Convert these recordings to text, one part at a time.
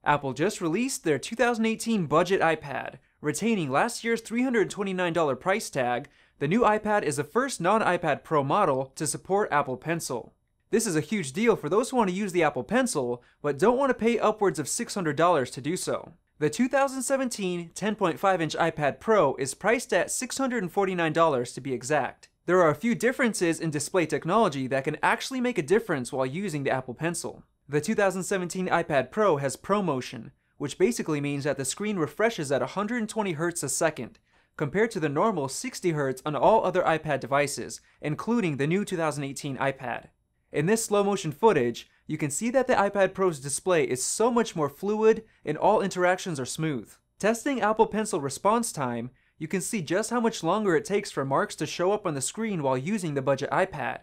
Apple just released their 2018 budget iPad. Retaining last year's $329 price tag, the new iPad is the first non-iPad Pro model to support Apple Pencil. This is a huge deal for those who want to use the Apple Pencil, but don't want to pay upwards of $600 to do so. The 2017 10.5-inch iPad Pro is priced at $649 to be exact. There are a few differences in display technology that can actually make a difference while using the Apple Pencil. The 2017 iPad Pro has ProMotion, which basically means that the screen refreshes at 120 Hz a second, compared to the normal 60 Hz on all other iPad devices, including the new 2018 iPad. In this slow motion footage, you can see that the iPad Pro's display is so much more fluid and all interactions are smooth. Testing Apple Pencil response time, you can see just how much longer it takes for marks to show up on the screen while using the budget iPad.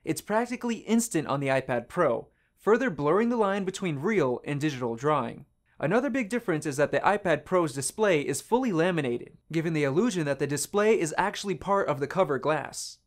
It's practically instant on the iPad Pro, further blurring the line between real and digital drawing. Another big difference is that the iPad Pro's display is fully laminated, giving the illusion that the display is actually part of the cover glass.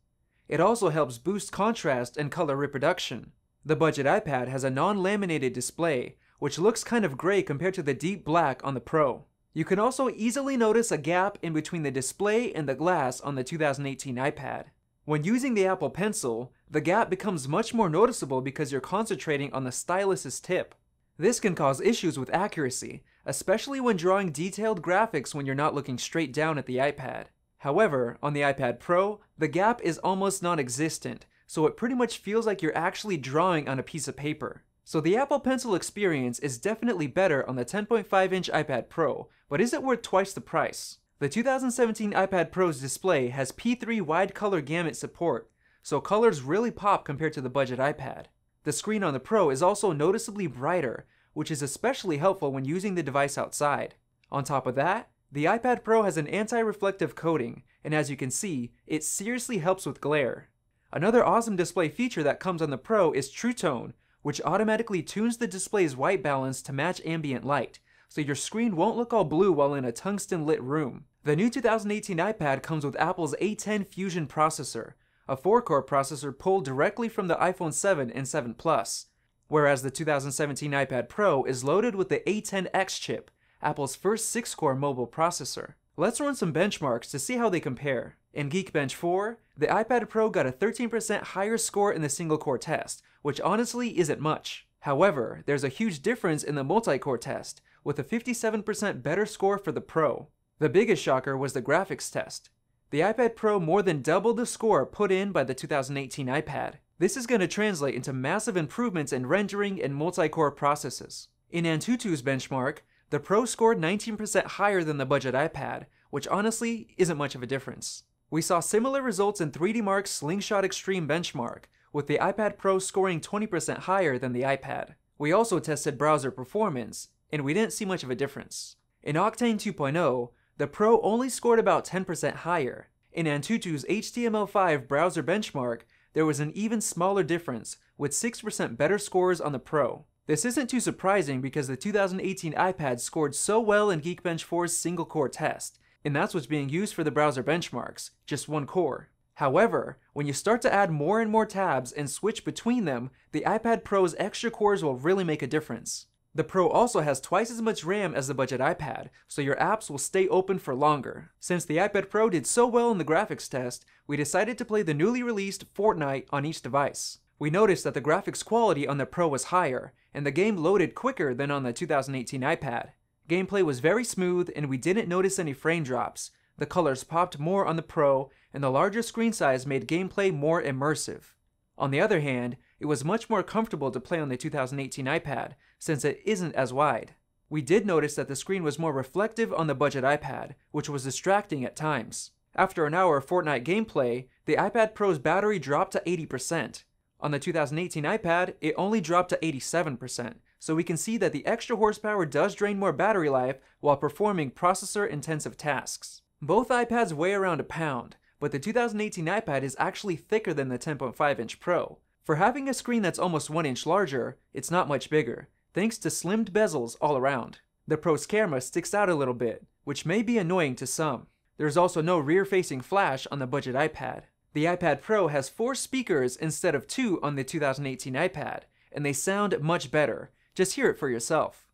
It also helps boost contrast and color reproduction. The budget iPad has a non-laminated display, which looks kind of gray compared to the deep black on the Pro. You can also easily notice a gap in between the display and the glass on the 2018 iPad. When using the Apple Pencil, the gap becomes much more noticeable because you're concentrating on the stylus's tip. This can cause issues with accuracy, especially when drawing detailed graphics when you're not looking straight down at the iPad. However, on the iPad Pro, the gap is almost non-existent, so it pretty much feels like you're actually drawing on a piece of paper. So the Apple Pencil experience is definitely better on the 10.5-inch iPad Pro, but is it worth twice the price? The 2017 iPad Pro's display has P3 wide color gamut support, so colors really pop compared to the budget iPad. The screen on the Pro is also noticeably brighter, which is especially helpful when using the device outside. On top of that, the iPad Pro has an anti-reflective coating, and as you can see, it seriously helps with glare. Another awesome display feature that comes on the Pro is True Tone, which automatically tunes the display's white balance to match ambient light, so your screen won't look all blue while in a tungsten-lit room. The new 2018 iPad comes with Apple's A10 Fusion processor, a 4-core processor pulled directly from the iPhone 7 and 7 Plus, whereas the 2017 iPad Pro is loaded with the A10X chip, Apple's first 6-core mobile processor. Let's run some benchmarks to see how they compare. In Geekbench 4, the iPad Pro got a 13% higher score in the single-core test, which honestly isn't much. However, there's a huge difference in the multi-core test, with a 57% better score for the Pro. The biggest shocker was the graphics test. The iPad Pro more than doubled the score put in by the 2018 iPad. This is going to translate into massive improvements in rendering and multi-core processes. In Antutu's benchmark, the Pro scored 19% higher than the budget iPad, which honestly isn't much of a difference. We saw similar results in 3D Mark's Slingshot Extreme benchmark, with the iPad Pro scoring 20% higher than the iPad. We also tested browser performance, and we didn't see much of a difference. In Octane 2.0, the Pro only scored about 10% higher. In Antutu's HTML5 browser benchmark, there was an even smaller difference, with 6% better scores on the Pro. This isn't too surprising because the 2018 iPad scored so well in Geekbench 4's single-core test, and that's what's being used for the browser benchmarks, just one core. However, when you start to add more and more tabs and switch between them, the iPad Pro's extra cores will really make a difference. The Pro also has twice as much RAM as the budget iPad, so your apps will stay open for longer. Since the iPad Pro did so well in the graphics test, we decided to play the newly released Fortnight on each device. We noticed that the graphics quality on the Pro was higher, and the game loaded quicker than on the 2018 iPad. Gameplay was very smooth, and we didn't notice any frame drops. The colors popped more on the Pro, and the larger screen size made gameplay more immersive. On the other hand, it was much more comfortable to play on the 2018 iPad, since it isn't as wide. We did notice that the screen was more reflective on the budget iPad, which was distracting at times. After an hour of Fortnite gameplay, the iPad Pro's battery dropped to 80%. On the 2018 iPad, it only dropped to 87%, so we can see that the extra horsepower does drain more battery life while performing processor-intensive tasks. Both iPads weigh around a pound, but the 2018 iPad is actually thicker than the 10.5-inch Pro. For having a screen that's almost 1 inch larger, it's not much bigger, thanks to slimmed bezels all around. The Pro's camera sticks out a little bit, which may be annoying to some. There's also no rear-facing flash on the budget iPad. The iPad Pro has 4 speakers instead of 2 on the 2018 iPad, and they sound much better. Just hear it for yourself.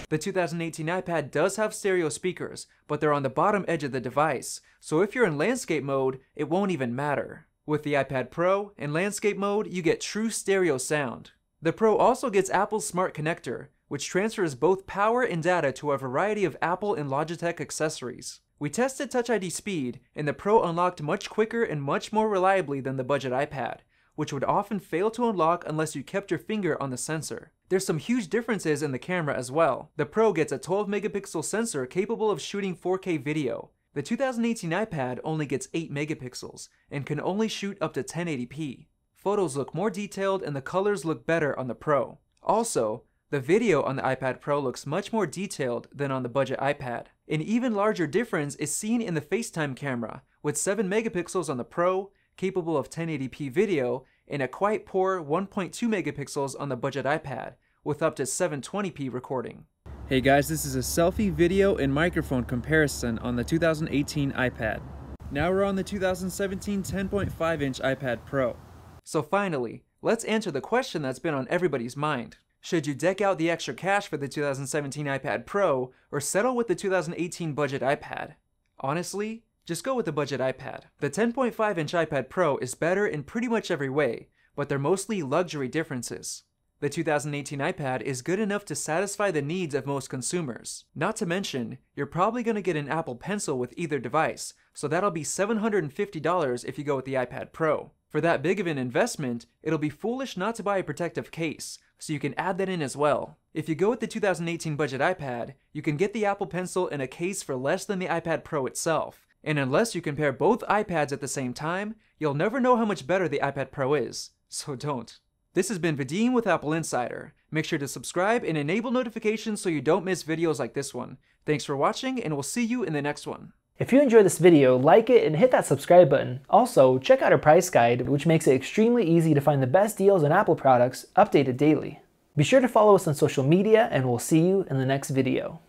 The 2018 iPad does have stereo speakers, but they're on the bottom edge of the device, so if you're in landscape mode, it won't even matter. With the iPad Pro, in landscape mode, you get true stereo sound. The Pro also gets Apple's Smart Connector, which transfers both power and data to a variety of Apple and Logitech accessories. We tested Touch ID speed, and the Pro unlocked much quicker and much more reliably than the budget iPad, which would often fail to unlock unless you kept your finger on the sensor. There's some huge differences in the camera as well. The Pro gets a 12 megapixel sensor capable of shooting 4K video. The 2018 iPad only gets 8 megapixels and can only shoot up to 1080p. Photos look more detailed and the colors look better on the Pro. Also, the video on the iPad Pro looks much more detailed than on the budget iPad. An even larger difference is seen in the Facetime camera, with 7 megapixels on the Pro, capable of 1080p video, and a quite poor 1.2 megapixels on the budget iPad, with up to 720p recording. Hey guys, this is a selfie, video, and microphone comparison on the 2018 iPad. Now we're on the 2017 10.5-inch iPad Pro. So finally, let's answer the question that's been on everybody's mind. Should you deck out the extra cash for the 2017 iPad Pro, or settle with the 2018 budget iPad? Honestly, just go with the budget iPad. The 10.5-inch iPad Pro is better in pretty much every way, but they're mostly luxury differences. The 2018 iPad is good enough to satisfy the needs of most consumers. Not to mention, you're probably going to get an Apple Pencil with either device, so that'll be $750 if you go with the iPad Pro. For that big of an investment, it'll be foolish not to buy a protective case, so you can add that in as well. If you go with the 2018 budget iPad, you can get the Apple Pencil in a case for less than the iPad Pro itself. And unless you compare both iPads at the same time, you'll never know how much better the iPad Pro is, so don't. This has been Vadim with AppleInsider. Make sure to subscribe and enable notifications so you don't miss videos like this one. Thanks for watching, and we'll see you in the next one. If you enjoyed this video, like it and hit that subscribe button. Also, check out our price guide, which makes it extremely easy to find the best deals on Apple products, updated daily. Be sure to follow us on social media, and we'll see you in the next video.